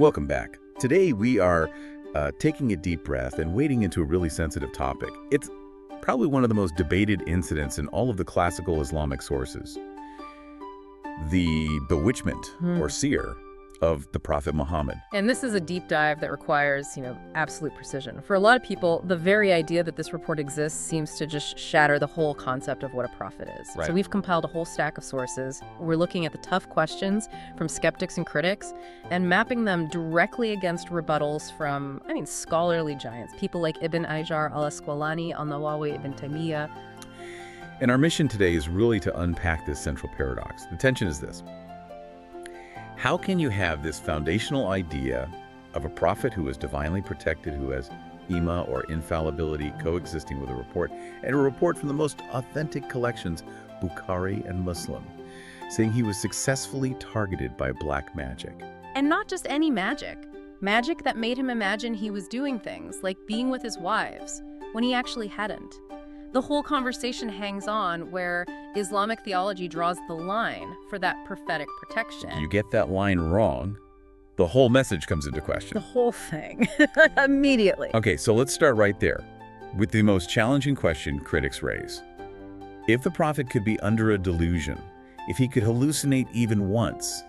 Welcome back. Today we are taking a deep breath and wading into a really sensitive topic. It's probably one of the most debated incidents in all of the classical Islamic sources. The bewitchment, or seer, of the Prophet Muhammad. And this is a deep dive that requires, absolute precision. For a lot of people, the very idea that this report exists seems to just shatter the whole concept of what a prophet is. Right. So we've compiled a whole stack of sources. We're looking at the tough questions from skeptics and critics and mapping them directly against rebuttals from, scholarly giants, people like Ibn Hajar al-Asqalani, al-Nawawi, Ibn Taymiyyah. And our mission today is really to unpack this central paradox. The tension is this. How can you have this foundational idea of a prophet who is divinely protected, who has ima or infallibility coexisting with a report, and a report from the most authentic collections, Bukhari and Muslim, saying he was successfully targeted by black magic? And not just any magic. Magic that made him imagine he was doing things, like being with his wives, when he actually hadn't. The whole conversation hangs on where Islamic theology draws the line for that prophetic protection. You get that line wrong, the whole message comes into question. The whole thing, immediately. Okay, so let's start right there with the most challenging question critics raise. If the prophet could be under a delusion, if he could hallucinate even once,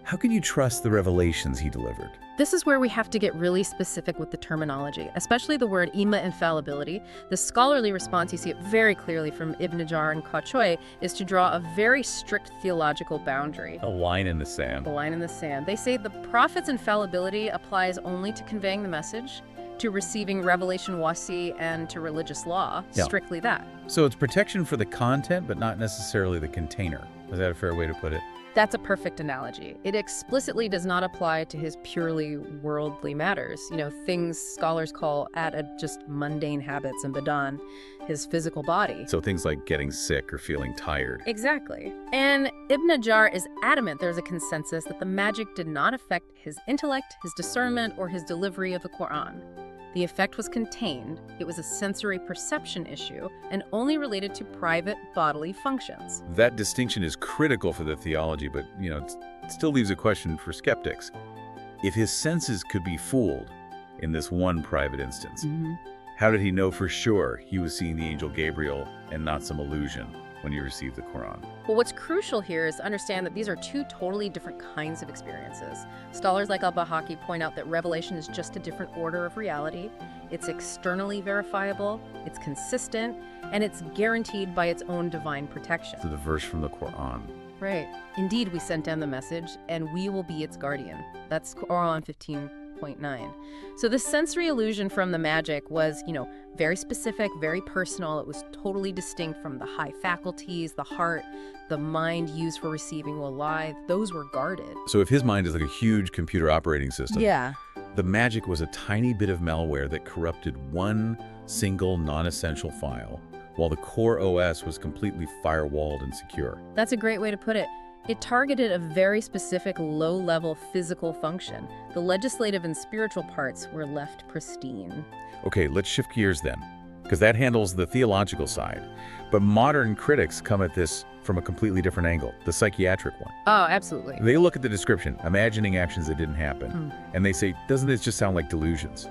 how can you trust the revelations he delivered? This is where we have to get really specific with the terminology, especially the word ima infallibility. The scholarly response, you see it very clearly from Ibn Hajar and Qachoy, is to draw a very strict theological boundary. A line in the sand. The line in the sand. They say the prophet's infallibility applies only to conveying the message, to receiving revelation wasi, and to religious law. Yeah. Strictly that. So it's protection for the content, but not necessarily the container. Is that a fair way to put it? That's a perfect analogy. It explicitly does not apply to his purely worldly matters. Things scholars call just mundane habits and badan, his physical body. So things like getting sick or feeling tired. Exactly. And Ibn Hajar is adamant there's a consensus that the magic did not affect his intellect, his discernment, or his delivery of the Quran. The effect was contained, it was a sensory perception issue, and only related to private bodily functions. That distinction is critical for the theology, but, it still leaves a question for skeptics. If his senses could be fooled in this one private instance, how did he know for sure he was seeing the angel Gabriel and not some illusion when he received the Quran? Well, what's crucial here is to understand that these are two totally different kinds of experiences. Scholars like al-Bahaki point out that revelation is just a different order of reality. It's externally verifiable, it's consistent, and it's guaranteed by its own divine protection. To the verse from the Quran. Right. Indeed, we sent down the message, and we will be its guardian. That's Quran 15.9. So the sensory illusion from the magic was, very specific, very personal. It was totally distinct from the high faculties, the heart, the mind used for receiving wallahi. Those were guarded. So if his mind is like a huge computer operating system, Yeah. the magic was a tiny bit of malware that corrupted one single non-essential file, while the core OS was completely firewalled and secure. That's a great way to put it. It targeted a very specific low-level physical function. The legislative and spiritual parts were left pristine. Okay, let's shift gears then, because that handles the theological side. But modern critics come at this from a completely different angle, the psychiatric one. Oh, absolutely. They look at the description, imagining actions that didn't happen, and they say, doesn't this just sound like delusions?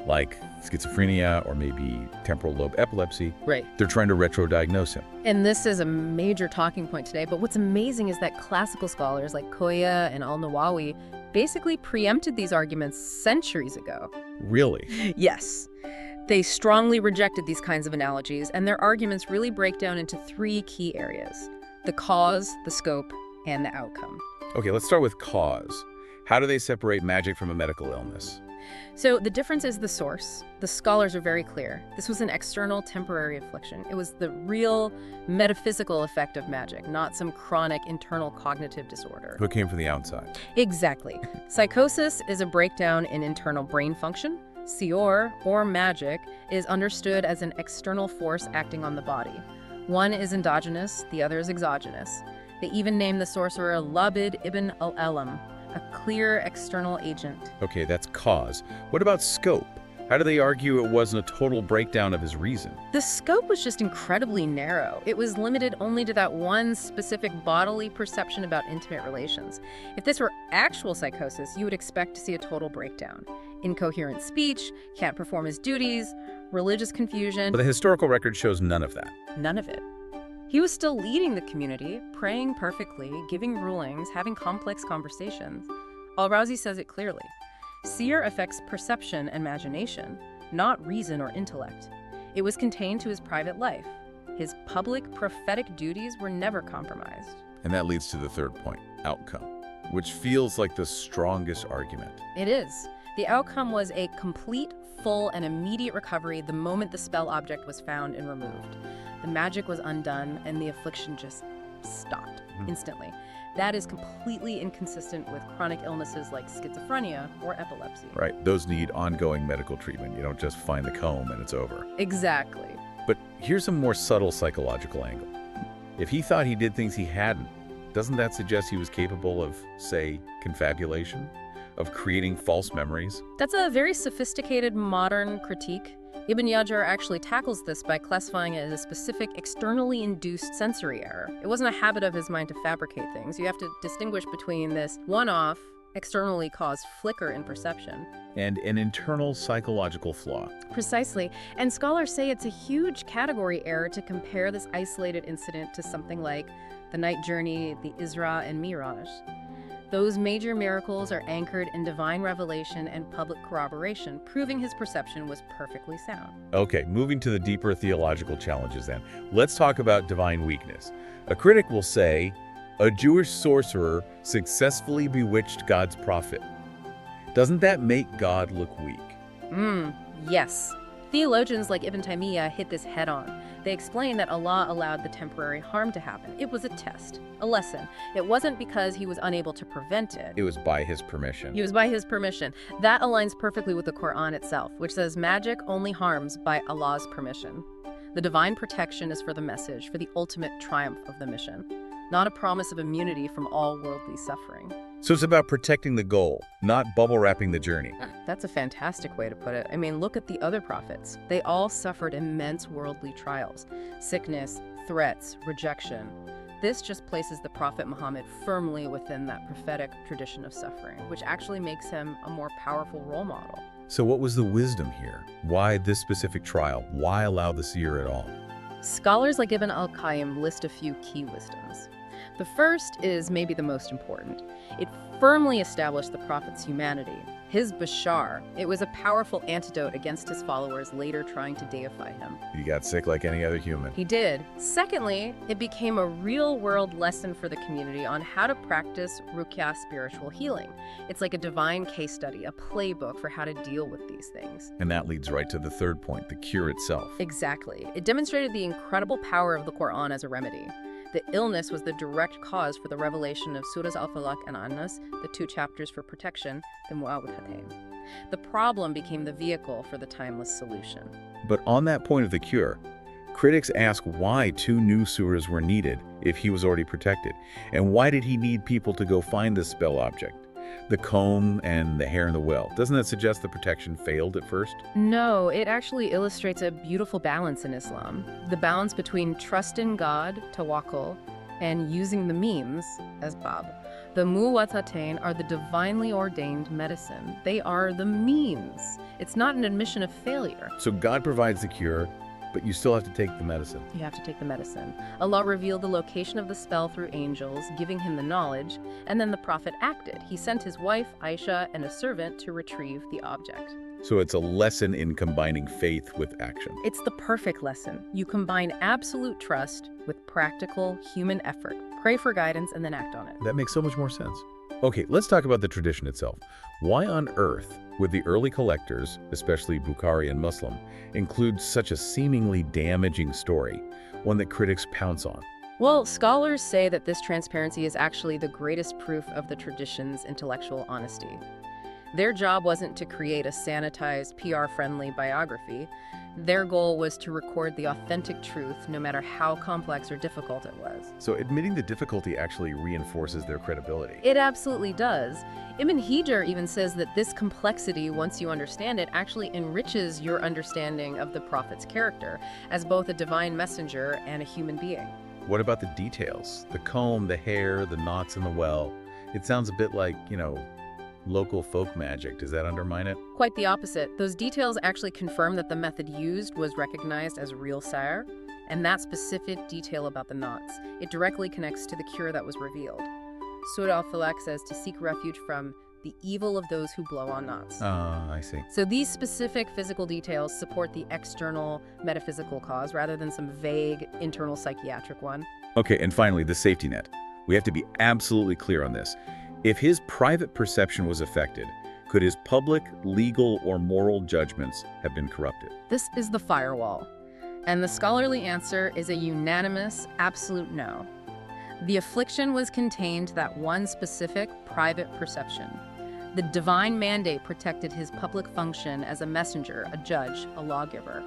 Like schizophrenia or maybe temporal lobe epilepsy. Right. They're trying to retro-diagnose him. And this is a major talking point today, but what's amazing is that classical scholars like Koya and al-Nawawi basically preempted these arguments centuries ago. Really? Yes. They strongly rejected these kinds of analogies, and their arguments really break down into three key areas: the cause, the scope, and the outcome. Okay, let's start with cause. How do they separate magic from a medical illness? So the difference is the source. The scholars are very clear. This was an external temporary affliction. It was the real metaphysical effect of magic, not some chronic internal cognitive disorder. Who came from the outside? Exactly. Psychosis is a breakdown in internal brain function. Sior, or magic, is understood as an external force acting on the body. One is endogenous, the other is exogenous. They even name the sorcerer Labid ibn al-Alam, a clear external agent. Okay, that's cause. What about scope? How do they argue it wasn't a total breakdown of his reason? The scope was just incredibly narrow. It was limited only to that one specific bodily perception about intimate relations. If this were actual psychosis, you would expect to see a total breakdown. Incoherent speech, can't perform his duties, religious confusion. But the historical record shows none of that. None of it. He was still leading the community, praying perfectly, giving rulings, having complex conversations. Al-Razi says it clearly. Seer affects perception and imagination, not reason or intellect. It was contained to his private life. His public prophetic duties were never compromised. And that leads to the third point, outcome, which feels like the strongest argument. It is. The outcome was a complete, full, and immediate recovery the moment the spell object was found and removed. The magic was undone, and the affliction just stopped instantly. That is completely inconsistent with chronic illnesses like schizophrenia or epilepsy. Right, those need ongoing medical treatment. You don't just find the comb and it's over. Exactly. But here's a more subtle psychological angle. If he thought he did things he hadn't, doesn't that suggest he was capable of, say, confabulation? Of creating false memories? That's a very sophisticated modern critique. Ibn Yajar actually tackles this by classifying it as a specific externally induced sensory error. It wasn't a habit of his mind to fabricate things. You have to distinguish between this one-off, externally caused flicker in perception and an internal psychological flaw. Precisely. And scholars say it's a huge category error to compare this isolated incident to something like the night journey, the Isra and Miraj. Those major miracles are anchored in divine revelation and public corroboration, proving his perception was perfectly sound. Okay, moving to the deeper theological challenges then. Let's talk about divine weakness. A critic will say, a Jewish sorcerer successfully bewitched God's prophet. Doesn't that make God look weak? Yes. Theologians like Ibn Taymiyyah hit this head-on. They explain that Allah allowed the temporary harm to happen. It was a test, a lesson. It wasn't because he was unable to prevent it. It was by his permission. It was by his permission. That aligns perfectly with the Quran itself, which says magic only harms by Allah's permission. The divine protection is for the message, for the ultimate triumph of the mission, not a promise of immunity from all worldly suffering. So it's about protecting the goal, not bubble wrapping the journey. That's a fantastic way to put it. I mean, look at the other prophets. They all suffered immense worldly trials, sickness, threats, rejection. This just places the Prophet Muhammad firmly within that prophetic tradition of suffering, which actually makes him a more powerful role model. So what was the wisdom here? Why this specific trial? Why allow the seer at all? Scholars like Ibn al-Qayyim list a few key wisdoms. The first is maybe the most important. It firmly established the prophet's humanity. His bashar, it was a powerful antidote against his followers later trying to deify him. He got sick like any other human. He did. Secondly, it became a real-world lesson for the community on how to practice ruqya spiritual healing. It's like a divine case study, a playbook for how to deal with these things. And that leads right to the third point, the cure itself. Exactly. It demonstrated the incredible power of the Quran as a remedy. The illness was the direct cause for the revelation of Surahs Al-Falaq and An-Nas, the two chapters for protection, the Mu'awwidhatayn. The problem became the vehicle for the timeless solution. But on that point of the cure, critics ask why 2 new surahs were needed if he was already protected. And why did he need people to go find this spell object? The comb and the hair in the well. Doesn't that suggest the protection failed at first? No, it actually illustrates a beautiful balance in Islam. The balance between trust in God, tawakkul, and using the means, asbab. The mu'awwidhatayn are the divinely ordained medicine. They are the means. It's not an admission of failure. So God provides the cure, but you still have to take the medicine. You have to take the medicine. Allah revealed the location of the spell through angels, giving him the knowledge, and then the prophet acted. He sent his wife, Aisha, and a servant to retrieve the object. So it's a lesson in combining faith with action. It's the perfect lesson. You combine absolute trust with practical human effort. Pray for guidance and then act on it. That makes so much more sense. Okay, let's talk about the tradition itself. Why on earth would the early collectors, especially Bukhari and Muslim, include such a seemingly damaging story, one that critics pounce on? Well, scholars say that this transparency is actually the greatest proof of the tradition's intellectual honesty. Their job wasn't to create a sanitized, PR-friendly biography. Their goal was to record the authentic truth, no matter how complex or difficult it was. So admitting the difficulty actually reinforces their credibility. It absolutely does. Ibn Hajar even says that this complexity, once you understand it, actually enriches your understanding of the prophet's character as both a divine messenger and a human being. What about the details? The comb, the hair, the knots in the well. It sounds a bit like, local folk magic. Does that undermine it? Quite the opposite. Those details actually confirm that the method used was recognized as real sire, and that specific detail about the knots, it directly connects to the cure that was revealed. Surah Al-Falaq says to seek refuge from the evil of those who blow on knots. I see. So these specific physical details support the external metaphysical cause rather than some vague internal psychiatric one. Okay, and finally, the safety net. We have to be absolutely clear on this. If his private perception was affected, could his public, legal, or moral judgments have been corrupted? This is the firewall. And the scholarly answer is a unanimous, absolute no. The affliction was contained to that one specific private perception. The divine mandate protected his public function as a messenger, a judge, a lawgiver.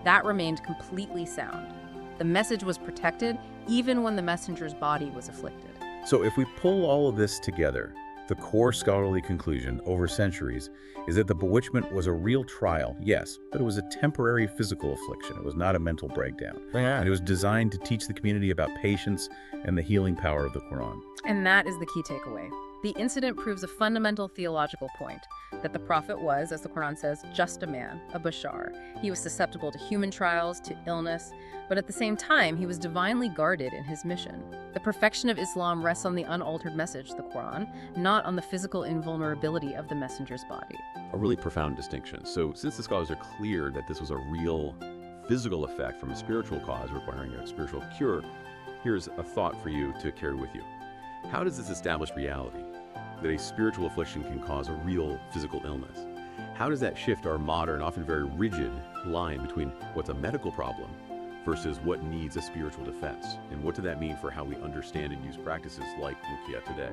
That remained completely sound. The message was protected even when the messenger's body was afflicted. So if we pull all of this together, the core scholarly conclusion over centuries is that the bewitchment was a real trial, yes, but it was a temporary physical affliction. It was not a mental breakdown. And it was designed to teach the community about patience and the healing power of the Quran. And that is the key takeaway. The incident proves a fundamental theological point, that the prophet was, as the Quran says, just a man, a bashar. He was susceptible to human trials, to illness, but at the same time, he was divinely guarded in his mission. The perfection of Islam rests on the unaltered message, the Quran, not on the physical invulnerability of the messenger's body. A really profound distinction. So since the scholars are clear that this was a real physical effect from a spiritual cause requiring a spiritual cure, here's a thought for you to carry with you. How does this establish reality, that a spiritual affliction can cause a real physical illness? How does that shift our modern, often very rigid line between what's a medical problem versus what needs a spiritual defense? And what does that mean for how we understand and use practices like Ruqyah today?